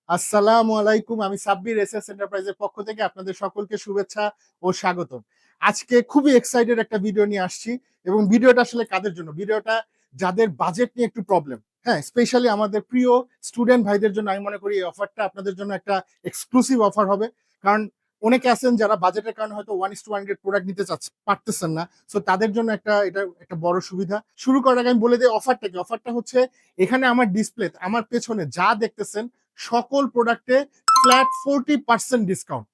আসসালামু আলাইকুম। আমি সাব্বির এসএস এন্টারপ্রাইজের পক্ষ থেকে আপনাদের সকলকে শুভেচ্ছা ও স্বাগতম। আজকে খুবই এক্সাইটেড একটা ভিডিও নিয়ে আসছি এবং ভিডিওটা আসলে কাদের জন্য? ভিডিওটা যাদের বাজেট নিয়ে একটু প্রবলেম, হ্যাঁ? স্পেশালি আমাদের প্রিয় স্টুডেন্ট ভাইদের জন্য আমি মনে করি এই অফারটা আপনাদের জন্য একটা এক্সক্লুসিভ অফার হবে। কারণ অনেকে আছেন যারা বাজেটের কারণে হয়তো 1:1 গ্রেড প্রোডাক্ট নিতে পারতেছেন না। সো তাদের জন্য এটা একটা বড় সুবিধা। শুরু করার আগে আমি বলে দেই অফারটা কি? অফারটা হচ্ছে এখানে আমার ডিসপ্লে আমার পেছনে যা দেখতেছেন সকল প্রোডাক্টে ফ্ল্যাট 40% ডিসকাউন্ট।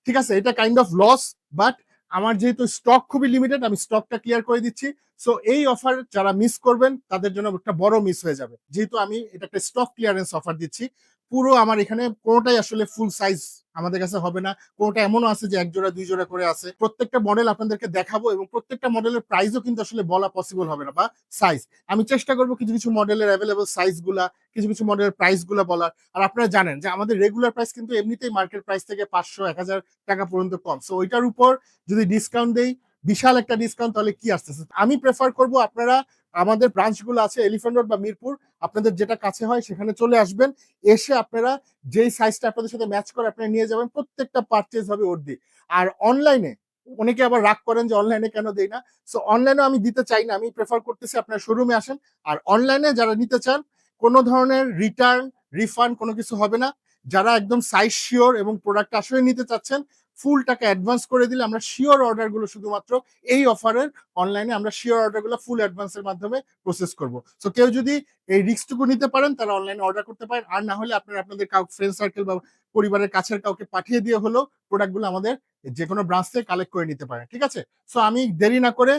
ঠিক আছে? এটা কাইন্ড অফ লস, বাট আমার যেহেতু স্টক খুবই লিমিটেড আমি স্টকটা ক্লিয়ার করে দিচ্ছি। সো এই অফার যারা মিস করবেন তাদের জন্য একটা বড় মিস হয়ে যাবে। যেহেতু আমি এটা একটা স্টক ক্লিয়ারেন্স অফার দিচ্ছি। পুরো আমার এখানে কোনটাই আসলে ফুল সাইজ আমাদের কাছে হবে না। কোনটা এমনও আছে যে ১ জোড়া ২ জোড়া করে আছে। প্রত্যেকটা মডেল আপনাদেরকে দেখাবো এবং প্রত্যেকটা মডেলের প্রাইসও কিন্তু আসলে বলা পসিবল হবে না বা সাইজ। আমি চেষ্টা করব কিছু মডেলের এভেইলেবল সাইজ গুলা, কিছু মডেলের প্রাইস গুলা বলার। আর আপনারা জানেন যে আমাদের রেগুলার প্রাইস কিন্তু এমনিতেই মার্কেট প্রাইস থেকে ৫০০ ১,০০০ টাকা পর্যন্ত কম। সো ওইটার উপর যদি ডিসকাউন্ট দেই, বিশাল একটা ডিসকাউন্ট তাহলে কি আসতেছে? আমি প্রেফার করব আপনারা আমাদের ব্রাঞ্চগুলো আছে এলিফ্যান্ট রোড বা মিরপুর, আপনাদের যেটা কাছে হয় সেখানে চলে আসবেন। এসে আপনারা যেই সাইজটা আপনাদের সাথে ম্যাচ করে আপনারা নিয়ে যাবেন। প্রত্যেকটা পারচেজ হবে ওর দিয়ে। আর অনলাইনে অনেকে আবার রাগ করেন যে অনলাইনে কেন দেই না? সো অনলাইনেও আমি দিতে চাই না। আমি প্রেফার করতেছি আপনারা শোরুমে আসেন। আর অনলাইনে যারা নিতে চান কোন ধরনের রিটার্ন, রিফান্ড কোনো কিছু হবে না। যারা একদম সাইজ সিওর এবং প্রোডাক্ট আসলে নিতে চাচ্ছেন, ফুল টাকা অ্যাডভান্স করে দিলে আমরা সিওর অর্ডার গুলো শুধুমাত্র এই অফারের অনলাইনে আমরা সিওর অর্ডার গুলো ফুল অ্যাডভান্সের মাধ্যমে প্রসেস করব। সো কেউ যদি এই রিস্কটুকু নিতে পারেন তারা অনলাইনে অর্ডার করতে পারেন। আর না হলে আপনারা আপনাদের ফ্রেন্ড সার্কেল বা পরিবারের কাছের কাউকে পাঠিয়ে দিয়ে হলেও প্রোডাক্টগুলো আমাদের যেকোনো ব্রাঞ্চ থেকে কালেক্ট করে নিতে পারেন। ঠিক আছে? সো আমি দেরি না করে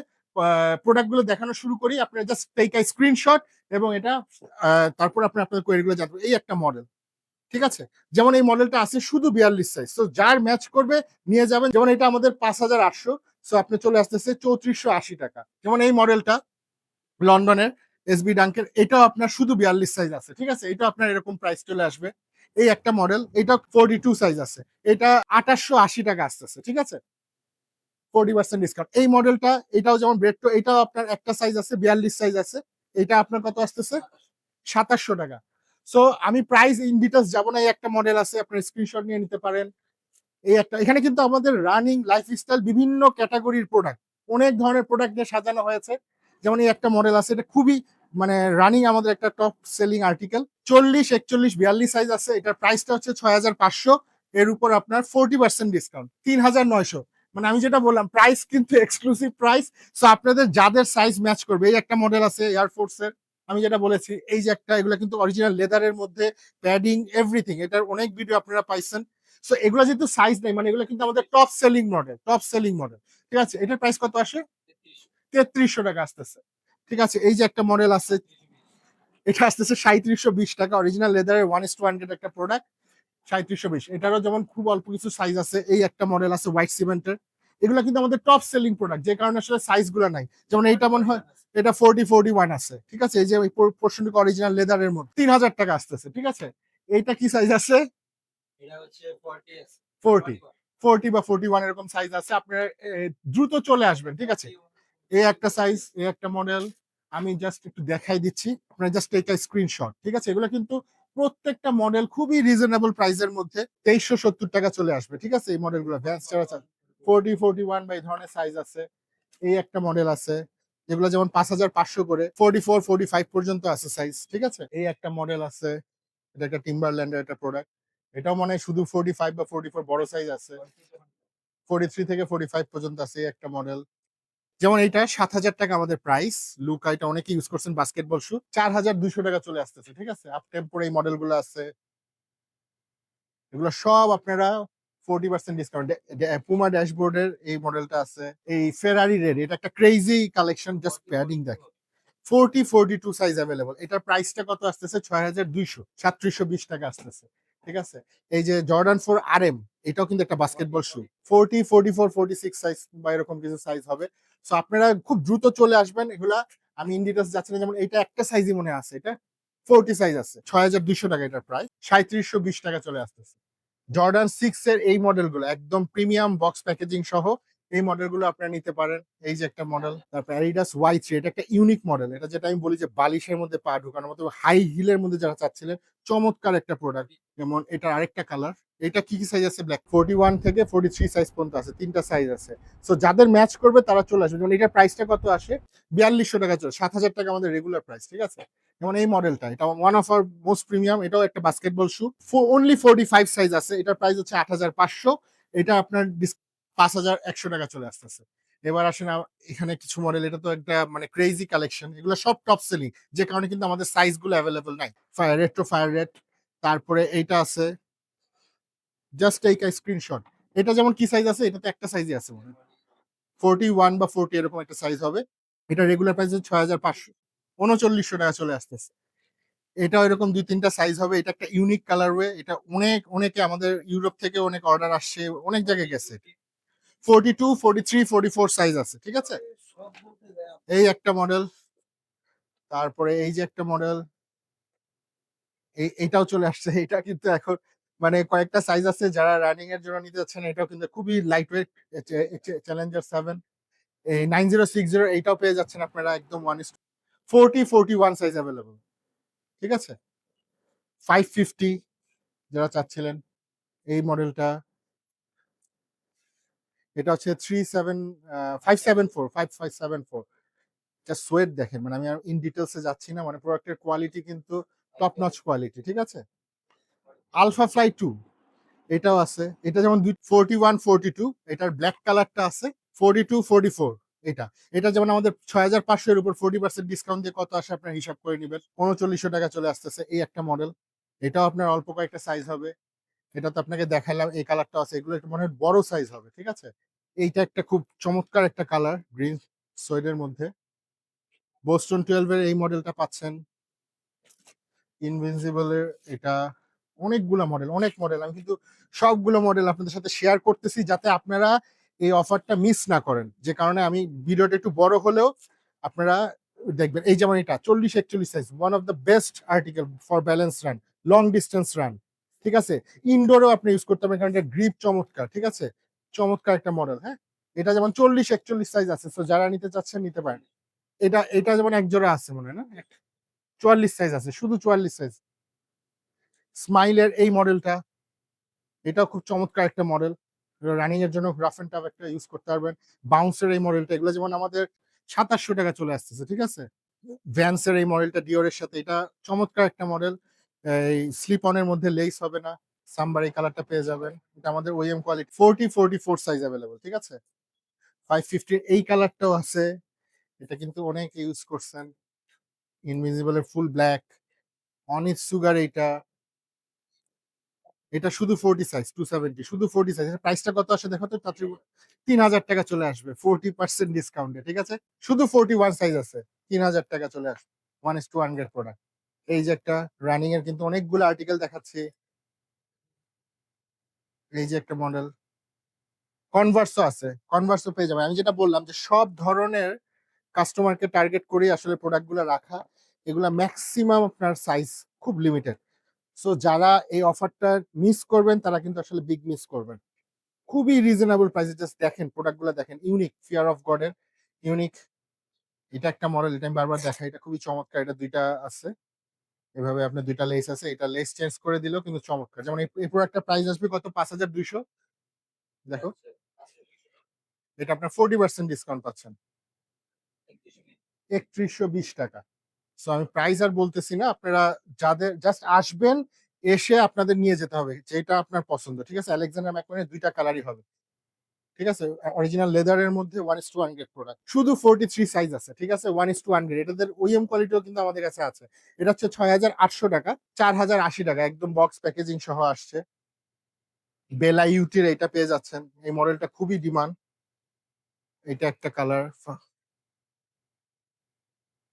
প্রোডাক্টগুলো দেখানো শুরু করি। আপনারা জাস্ট টেক আ স্ক্রিনশট এবং এটা তারপর আপনাদের কোয়েরি গুলো জানবেন। এই একটা মডেল। ঠিক আছে? যেমন এই মডেলটা আছে শুধু ৪২ সাইজ। সো যার ম্যাচ করবে নিয়ে যাবেন। যেমন এটা আমাদের ৫,৮০০। সো আপনি চলে আসতেছে ৳৩৪৮০। যেমন এই মডেলটা লন্ডনের এসবি ডাঙ্কের এটাও আপনার শুধু ৪২ সাইজ আছে। ঠিক আছে? এটাও আপনার এরকম প্রাইস চলে আসবে। এই একটা মডেল, এটা 42 সাইজ আছে। এটা ৳২৮৮০ আসতেছে। ঠিক আছে? 40% ডিসকাউন্ট। এই মডেলটা এটাও যেমন ব্রেডটো এটাও আপনার একটা সাইজ আছে ৪২ সাইজ আছে। এটা আপনার কত আসতেছে? ৳২৭০০। সো আমি প্রাইস ইন ডিটেইলস যাব না। এই একটা মডেল আছে আপনার স্ক্রিনশট নিয়ে নিতে পারেন। এই একটা এখানে কিন্তু আমাদের রানিং লাইফস্টাইল বিভিন্ন ক্যাটেগরির প্রোডাক্ট। অনেক ধরনের প্রোডাক্ট দিয়ে সাজানো হয়েছে। যেমন এই একটা মডেল আছে। এটা খুবই মানে রানিং আমাদের একটা টপ সেলিং আর্টিকেল। ৪০, ৪১, ৪২ সাইজ আছে। এটার প্রাইসটা হচ্ছে ৬,৫০০। এর উপর আপনার 40% ডিসকাউন্ট। ৩,৯০০। মানে আমি যেটা বললাম প্রাইস কিন্তু এক্সক্লুসিভ প্রাইস। সো আপনাদের যাদের সাইজ ম্যাচ করবে এই একটা মডেল আছে এয়ার ফোর্স এর। আমি যেটা বলেছি এই যে একটা এগুলা কিন্তু অরিজিনাল লেদারের মধ্যে প্যাডিং এভরিথিং। এটার অনেক ভিডিও আপনারা পাইছেন। সো এগুলো যেহেতু সাইজ নেই মানে এগুলো কিন্তু আমাদের top selling model, top selling model. ঠিক আছে? এটার প্রাইস কত আসে? ৳৩৩০০ আসতেছে। ঠিক আছে? এই যে একটা মডেল আছে, এটা আসতেছে ৳৩৭২০ অরিজিনাল লেদারের 1:1 একটা প্রোডাক্ট ৩৭২০। এটারও যেমন খুব অল্প কিছু সাইজ আছে। এই একটা মডেল আছে হোয়াইট সিমেন্টের। এগুলা কিন্তু আমাদের টপ সেলিং প্রোডাক্ট যে কারণে আসলে সাইজ গুলা নাই। যেমন এইটা মনে হয় এটা 41 আছে। ঠিক আছে? এই যে ওই পোরশনটুকু অরিজিনাল লেদারের মধ্যে ৳৩,০০০ আসতেছে। ঠিক আছে? এইটা কি সাইজ আছে? এটা হচ্ছে 40 আছে। 40, 41 40 বা 41 এরকম সাইজ আছে। আপনারা দ্রুত চলে আসবেন। ঠিক আছে? এই একটা সাইজ, এই একটা মডেল। আমি জাস্ট একটু দেখাই দিচ্ছি। আপনারা জাস্ট টেক আ স্ক্রিনশট। ঠিক আছে? এগুলো কিন্তু প্রত্যেকটা মডেল খুবই রিজনেবল প্রাইস এর মধ্যে ৳২৩৭০ চলে আসবে। ঠিক আছে? এই মডেলগুলো ভ্যান্স ছাড়া 40, 41 বা এই ধরনের সাইজ আছে। এই একটা মডেল আছে। যেগুলো যেমন ৫,৫০০ করে 44, 45 পর্যন্ত আছে সাইজ। ঠিক আছে? এই একটা মডেল আছে। এটা একটা টিম্বারল্যান্ড এর একটা প্রোডাক্ট। এটাও মনে হয় শুধু 45 বা 44 বড় সাইজ আছে। 43 থেকে 45 পর্যন্ত আছে এই একটা মডেল। যেমন এইটা ৳৭,০০০ আমাদের প্রাইস। লুকা এটা অনেকে ইউজ করছেন বাস্কেটবল শু। ৳৪,২০০ চলে আসতেছে। ঠিক আছে? আপ টেম্পোর এই মডেলগুলো আছে। এগুলো সব আপনারা 40% ডিসকাউন্ট। পুমা ড্যাশবোর্ডের এই মডেলটা আছে। এই ফেরারি রেড এটা একটা ক্রেজি কালেকশন জাস্ট প্যাডিং দেখেন। 40, 42 সাইজ এভেইলেবল। এটার প্রাইসটা কত আসতেছে? ৬,২০০ ৳৩৭২০ আসতেছে। ঠিক আছে? এই যে জর্ডান 4 RM এটাও কিন্তু একটা বাস্কেটবল শু। 40, 44, 46 সাইজ বা এরকম কিছু সাইজ হবে। সো আপনারা খুব দ্রুত চলে আসবেন। এগুলা আমি ইন ডিটেইলস যাচ্ছি না। যেমন এইটা একটা সাইজই মনে আছে। এটা 40 সাইজ আছে। ৳৬,২০০ এটার প্রাইস। ৳৩৭২০ চলে আসতেছে। জর্ডান 6 এর এই মডেলগুলো একদম প্রিমিয়াম বক্স প্যাকেজিং সহ এই মডেলগুলো আপনারা নিতে পারেন। এই যে একটা মডেল, তারপর Adidas Y3 এটা একটা ইউনিক মডেল। এটা যেটা আমি বলি যে বালিশের মধ্যে পা ঢুকানোর মতো হাই হিলের মধ্যে যারা চাচ্ছিলেন, চমৎকার একটা প্রোডাক্ট। যেমন এটার আরেকটা কালার। এটা কি সাইজ আছে? ব্লাক 41 থেকে 43 সাইজ পর্যন্ত আছে। ৩ টা সাইজ আছে। সো যাদের ম্যাচ করবে তারা চলে আসবে। যেমন এটার প্রাইসটা কত আসে? ৳৪২০০ চলে। ৳৭,০০০ আমাদের রেগুলার প্রাইস। ঠিক আছে? যেমন এই মডেলটা, এটা one of our most premium. এটাও একটা বাস্কেটবল শু। অনলি 45 সাইজ আছে। এটার প্রাইস হচ্ছে ৮,৫০০। এটা আপনার ৳৫,১০০ চলে আসতেছে। এবার আসেন এখানে কিছু মডেল, এটা তো একটা মানে ক্রেজি কালেকশন। এগুলো সব টপ সেলিং। যে কারণে কিন্তু আমাদের সাইজ গুলো এভেইলেবল নাই। রেট্রো ফায়ার রেড, তারপরে এইটা আছে। Just take a screenshot. এটা যেমন কি সাইজ আছে? এটাতে একটা সাইজই আছে মনে হয়। 41 বা 40 এরকম একটা সাইজ হবে। এটা রেগুলার প্রাইস হচ্ছে ৬,৫০০। ৳৩৯০০ চলে আসতেছে। এটাও এরকম ২-৩ টা সাইজ হবে। এটা একটা ইউনিক কালারওয়ে। এটা অনেকে আমাদের ইউরোপ থেকে অনেক অর্ডার আসছে। অনেক জায়গায় গেছে। 42, 43, 44 সাইজ আছে। ঠিক আছে? এই একটা মডেল। তারপরে এই যে একটা মডেল, এইটাও চলে আসছে। এটা কিন্তু এখন মানে কয়েকটা সাইজ আছে যারা রানিং এর জন্য নিতে যাচ্ছেন। এটাও কিন্তু খুবই লাইট ওয়েট চ্যালেঞ্জার 7 এই 9060 এইটাও পেয়ে যাচ্ছেন আপনারা একদম 1:40, 41 সাইজ এভেইলেবল। ঠিক আছে? 550 যারা চাচ্ছিলেন এই মডেলটা, এটা হচ্ছে 574 5574। জাস্ট সোয়েট দেখেন, মানে আমি আর ইন ডিটেইলস এ যাচ্ছি না। মানে প্রোডাক্টের কোয়ালিটি কিন্তু টপ নচ কোয়ালিটি। ঠিক আছে? আলফা ফ্লাই 2 এটাও আছে। এটা যেমন 41, 42 এটার ব্লাক কালারটা আছে। 42, 44 এটা। এটা যেমন আমাদের ৬,৫০০ এর উপর 40% ডিসকাউন্ট দিয়ে কত আসে আপনারা হিসাব করে নিবেন। ৳৩৯০০ চলে আসতেছে। এই একটা মডেল। এটাও আপনার অল্প কয়েকটা সাইজ হবে। এটা তো আপনাকে দেখাইলাম। এই কালারটাও আছে। এগুলো একটু মনে হয় বড় সাইজ হবে। ঠিক আছে? এইটা একটা খুব চমৎকার একটা কালার গ্রিন সুয়েডের মধ্যে। বোস্টন 12 এর এই মডেলটা পাচ্ছেন। ইনভিনসিবল এর এটা, অনেকগুলা মডেল, অনেক মডেল। আমি কিন্তু সবগুলো মডেল আপনাদের সাথে শেয়ার করতেছি যাতে আপনারা এই অফারটা মিস না করেন। যে কারণে আমি ভিডিওটা একটু বড় হলেও আপনারা দেখবেন। এই যেমন এটা 40-41 size, one of the best article for balance run, long distance run. ঠিক আছে? ইনডোরেও আপনি ইউজ করতে পারবেন কারণ এটার গ্রিপ চমৎকার। ঠিক আছে? চমৎকার একটা মডেল, হ্যাঁ? এটা যেমন 40-41 সাইজ আছে। সো যারা নিতে চাচ্ছেন নিতে পারেন। এটা যেমন এক জোড়া আছে মনে হয় না? 44 সাইজ আছে। শুধু 44 সাইজ। স্মাইলের এই মডেলটা, এটাও খুব চমৎকার একটা মডেল। রানিং এর জন্য রাফ এন্ড টাফ একটা ইউজ করতে পারবেন। বাউন্সের এই মডেলটা, এগুলো যেমন আমাদের ৳২৭০০ চলে আসতেছে। ঠিক আছে? ভ্যান্সের এই মডেলটা ডিওরের সাথে, এটা চমৎকার একটা মডেল। এই স্লিপ অন এর মধ্যে লেস হবে না। সাম্বার এই কালারটা পেয়ে যাবেন। এটা আমাদের ওএম কোয়ালিটি 40, 44 সাইজ এভেইলেবল। ঠিক আছে? 550 এই কালারটাও আছে। এটা কিন্তু অনেক ইউজ করছেন। ইনভিজিবল এর ফুল ব্লাক, অনিস সুগার এইটা। এটা শুধু 40 সাইজ 270, শুধু 40 সাইজ। এর প্রাইসটা কত আসে দেখো তো তাড়াতাড়ি। ৳৩,০০০ চলে আসবে 40% ডিসকাউন্টে। ঠিক আছে? শুধু 41 সাইজ আছে। ৳৩,০০০ চলে আসবে। 1:100 প্রোডাক্ট। এই যে একটা রানিং এর কিন্তু অনেকগুলো আর্টিকেল দেখাচ্ছি। এই যে একটা মডেল। কনভার্সও আছে। কনভার্সও পেয়ে যাবেন। আমি যেটা বললাম যে সব ধরনের কাস্টমারকে টার্গেট করেই আসলে প্রোডাক্ট গুলা রাখা। এগুলা মেক্সিমাম আপনার সাইজ খুব লিমিটেড। সো যারা এই অফারটা মিস করবেন তারা কিন্তু আসলে বিগ মিস করবেন। খুবই রিজনেবল প্রাইসে জাস্ট দেখেন প্রোডাক্ট গুলা দেখেন। ইউনিক, ফিয়ার অফ গড এর ইউনিক। এটা একটা মডেল, এটা আমি বারবার দেখাই। এটা খুবই চমৎকার। এটা ২ টা আছে। এভাবে আপনার ২ টা লেস আছে। এটা লেস চেঞ্জ করে দিলেও কিন্তু চমৎকার। যেমন এই প্রোডাক্টটার প্রাইস আসবে কত? ৫,২০০। দেখো। এটা আপনার 40% ডিসকাউন্ট পাচ্ছেন। ৳৩,১২০। সো আমি প্রাইস আর বলতেছি না। আপনারা যাদের জাস্ট আসবেন, এসে আপনাদের নিয়ে যেতে হবে। যেটা আপনার পছন্দ। ঠিক আছে? আলেকজান্ডার ম্যাককুইনের ২ টা কালারই হবে। ঠিক আছে? অরিজিনাল লেদার এর মধ্যে 1:100 প্রোডাক্ট। শুধু 43 সাইজ আছে। ঠিক আছে? 1:100 এটাদের ওইএম কোয়ালিটিও কিন্তু আমাদের কাছে আছে। এটা হচ্ছে ৳৬,৮০০, ৳৪,০৮০ একদম বক্স প্যাকেজিং সহ আসছে। বেলা ইউটির এটা পেয়ে যাচ্ছেন। এই মডেলটা খুবই ডিমান্ড। এইটা একটা কালার।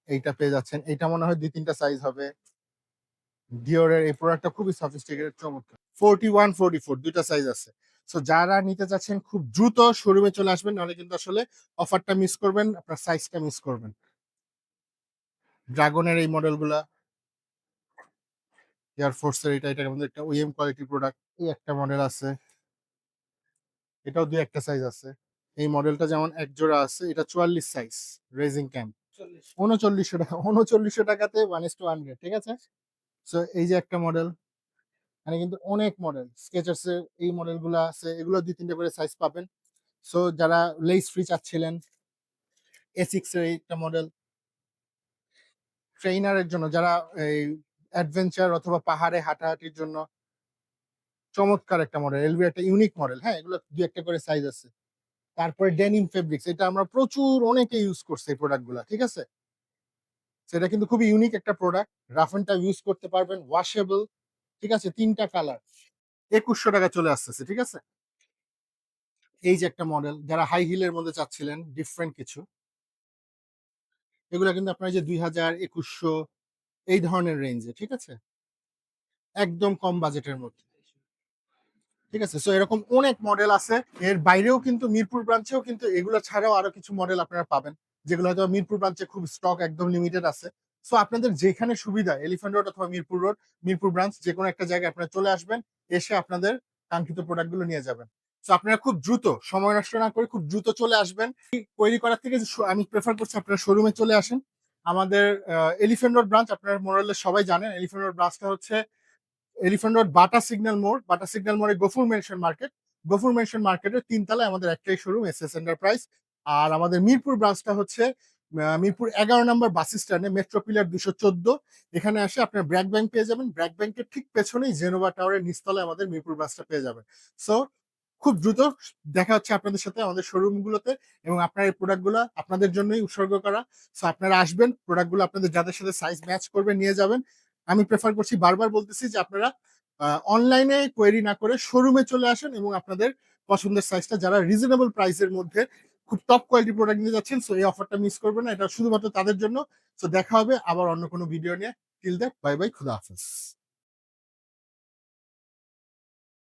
এইটা পেয়ে যাচ্ছেন। এইটা মনে হয় ২-৩ টা সাইজ হবে। ডিওরের এই প্রোডাক্টটা খুবই সফিস্টিকেটেড, চমৎকার। 41, 44 ২ টা সাইজ আছে। সো যারা নিতে চাচ্ছেন খুব দ্রুত শোরুমে চলে আসবেন, নাহলে কিন্তু আসলে অফারটা মিস করবেন, আপনার সাইজটা মিস করবেন। ড্রাগনের এই মডেলগুলা, এয়ার ফোর্সের এটার মধ্যে একটা ওইএম কোয়ালিটি প্রোডাক্ট। এই একটা মডেল আছে। এটাও ২-১ টা সাইজ আছে। এই মডেলটা যেমন এক জোড়া আছে, এটা 44 সাইজ রেজিং ক্যাম্প, 40 3900 টাকা, 3900 টাকাতে 1:100, ঠিক আছে? সো এই যে একটা মডেল, মানে কিন্তু অনেক মডেল স্কেচার্স এর এই মডেলগুলো আছে, এগুলো 2-3টা করে সাইজ পাবেন। সো যারা লেস ফ্রি চাচ্ছিলেন, এসিক্স এর একটা মডেল, ট্রেইনারের জন্য যারা এই অ্যাডভেঞ্চার অথবা পাহাড়ে হাঁটাহাঁটির জন্য চমৎকার একটা মডেল, এলভি একটা ইউনিক মডেল, হ্যাঁ? এগুলো 2-1টা করে সাইজ আছে। তারপরে ডেনিম ফেব্রিক্স, এটা আমরা প্রচুর অনেকে ইউজ করছে এই প্রোডাক্টগুলা, ঠিক আছে? সেটা কিন্তু খুবই ইউনিক একটা product. Rough and tough use করতে পারবেন, ওয়াশেবল, ঠিক আছে? 3টা কালার, 2100 টাকা চলে আসতেছে, ঠিক আছে? এই যে একটা মডেল, যারা হাই হিলের মধ্যে চাচ্ছিলেন ডিফারেন্ট কিছু, এগুলা কিন্তু আপনার এই যে 2000, 2100 এই ধরনের রেঞ্জে, ঠিক আছে? একদম কম বাজেটের মধ্যে, ঠিক আছে? সো এরকম অনেক মডেল আছে। এর বাইরেও কিন্তু মিরপুর ব্রাঞ্চেও কিন্তু এগুলো ছাড়াও আরো কিছু মডেল আপনারা পাবেন। যেগুলো হয়তো মিরপুর ব্রাঞ্চে খুব স্টক একদম লিমিটেড আছে। সো আপনাদের যেখানে সুবিধা এলিফ্যান্ট রোড অথবা মিরপুর রোড, মিরপুর ব্রাঞ্চ যেকোনো একটা জায়গায় আপনারা চলে আসবেন। এসে আপনাদের কাঙ্ক্ষিত প্রোডাক্ট গুলো নিয়ে যাবেন। সো আপনারা খুব দ্রুত সময় নষ্ট না করে খুব দ্রুত চলে আসবেন। তৈরি করার থেকে আমি প্রেফার করছি আপনারা শোরুমে চলে আসেন। আমাদের এলিফ্যান্ট রোড ব্রাঞ্চ আপনারা মোরালে সবাই জানেন। এলিফ্যান্ট রোড ব্রাঞ্চটা হচ্ছে এলিফ্যান্ট রোড বাটা সিগন্যাল মোড়, বাটা সিগন্যাল মোড়ে Gafur mention market, Gafur mention মার্কেটের ৩ তলায় আমাদের একটাই শোরুম এসএস এন্টারপ্রাইজ। আর আমাদের মিরপুর ব্রাঞ্চটা হচ্ছে মিরপুর ১১ নম্বর বাস স্ট্যান্ডে, মেট্রো পিলার ২১৪। এখানে আসে আপনার ব্র্যাক ব্যাংক পেয়ে যাবেন। ব্র্যাক ব্যাংকের ঠিক পেছনেই জেনোভা টাওয়ারের নিচতলায় আমাদের মিরপুর ব্রাঞ্চটা পেয়ে যাবেন। সো খুব দ্রুত দেখা হচ্ছে আপনাদের সাথে আমাদের শোরুমগুলোতে, এবং আপনার এই প্রোডাক্টগুলো আপনাদের জন্যই উৎসর্গ করা। সো আপনারা আসবেন, প্রোডাক্টগুলো আপনাদের যাদের সাথে সাইজ ম্যাচ করবে নিয়ে যাবেন। আমি প্রেফার করছি, বারবার বলতেছি যে আপনারা অনলাইনে কোয়েরি না করে শোরুমে চলে আসেন এবং আপনাদের পছন্দের সাইজটা, যারা রিজনেবল প্রাইসের মধ্যে খুব টপ কোয়ালিটি প্রোডাক্ট নিয়ে যাচ্ছেন, সো এই অফারটা মিস করবেন না। এটা শুধুমাত্র তাদের জন্য। সো দেখা হবে আবার অন্য কোনো ভিডিও নিয়ে। টিল দ্যাট, বাই বাই, খুদা হাফেজ।